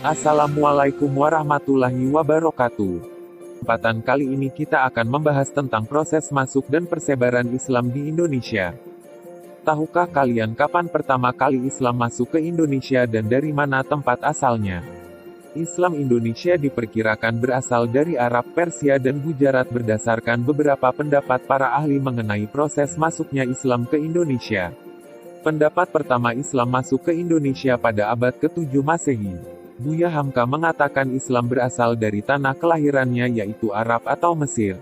Assalamualaikum warahmatullahi wabarakatuh. Kesempatan kali ini kita akan membahas tentang proses masuk dan persebaran Islam di Indonesia. Tahukah kalian kapan pertama kali Islam masuk ke Indonesia dan dari mana tempat asalnya? Islam Indonesia diperkirakan berasal dari Arab, Persia dan Gujarat berdasarkan beberapa pendapat para ahli mengenai proses masuknya Islam ke Indonesia. Pendapat pertama, Islam masuk ke Indonesia pada abad ke-7 Masehi. Buya Hamka mengatakan Islam berasal dari tanah kelahirannya yaitu Arab atau Mesir.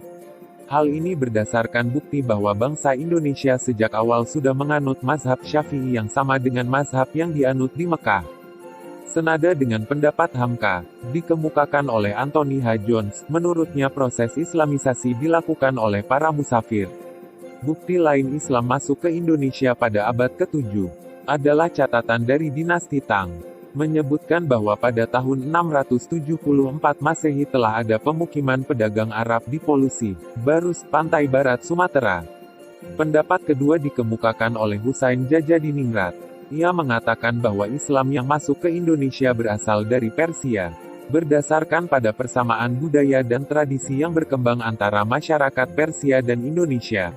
Hal ini berdasarkan bukti bahwa bangsa Indonesia sejak awal sudah menganut mazhab Syafi'i yang sama dengan mazhab yang dianut di Mekah. Senada dengan pendapat Hamka, dikemukakan oleh Anthony H. Jones, menurutnya proses Islamisasi dilakukan oleh para musafir. Bukti lain Islam masuk ke Indonesia pada abad ke-7 adalah catatan dari dinasti Tang, menyebutkan bahwa pada tahun 674 Masehi telah ada pemukiman pedagang Arab di Polusi, Barus, pantai barat Sumatera. Pendapat kedua dikemukakan oleh Husain Jajadiningrat. Ia mengatakan bahwa Islam yang masuk ke Indonesia berasal dari Persia, berdasarkan pada persamaan budaya dan tradisi yang berkembang antara masyarakat Persia dan Indonesia,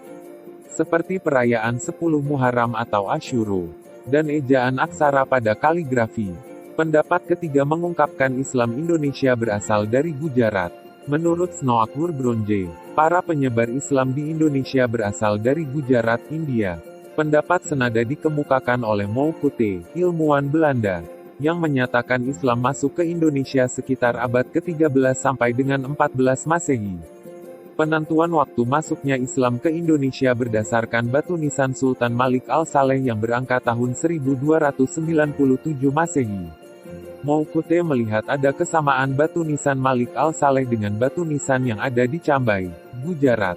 seperti perayaan 10 Muharram atau Asyuro, dan ejaan aksara pada kaligrafi. Pendapat ketiga mengungkapkan Islam Indonesia berasal dari Gujarat. Menurut Snow Bronje, para penyebar Islam di Indonesia berasal dari Gujarat, India. Pendapat senada dikemukakan oleh Moukute, ilmuwan Belanda, yang menyatakan Islam masuk ke Indonesia sekitar abad ke-13 sampai dengan 14 Masehi. Penentuan waktu masuknya Islam ke Indonesia berdasarkan batu nisan Sultan Malik Al-Saleh yang berangka tahun 1297 Masehi. Moukute melihat ada kesamaan batu nisan Malik Al-Saleh dengan batu nisan yang ada di Cambai, Gujarat.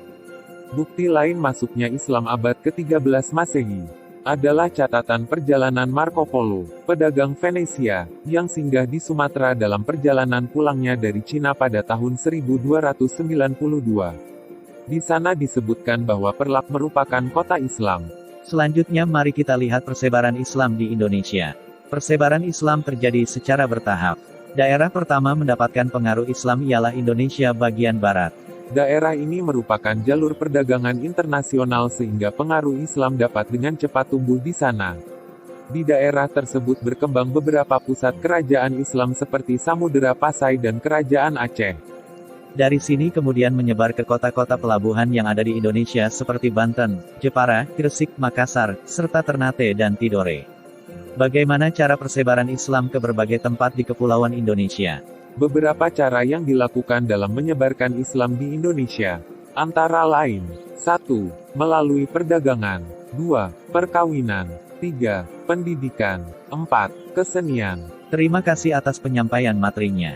Bukti lain masuknya Islam abad ke-13 Masehi adalah catatan perjalanan Marco Polo, pedagang Venesia, yang singgah di Sumatera dalam perjalanan pulangnya dari Cina pada tahun 1292. Di sana disebutkan bahwa Perlak merupakan kota Islam. Selanjutnya mari kita lihat persebaran Islam di Indonesia. Persebaran Islam terjadi secara bertahap. Daerah pertama mendapatkan pengaruh Islam ialah Indonesia bagian barat. Daerah ini merupakan jalur perdagangan internasional sehingga pengaruh Islam dapat dengan cepat tumbuh di sana. Di daerah tersebut berkembang beberapa pusat kerajaan Islam seperti Samudera Pasai dan Kerajaan Aceh. Dari sini kemudian menyebar ke kota-kota pelabuhan yang ada di Indonesia seperti Banten, Jepara, Gresik, Makassar, serta Ternate dan Tidore. Bagaimana cara persebaran Islam ke berbagai tempat di Kepulauan Indonesia? Beberapa cara yang dilakukan dalam menyebarkan Islam di Indonesia, antara lain: 1. Melalui perdagangan. 2. Perkawinan. 3. Pendidikan. 4. Kesenian. Terima kasih atas penyampaian materinya.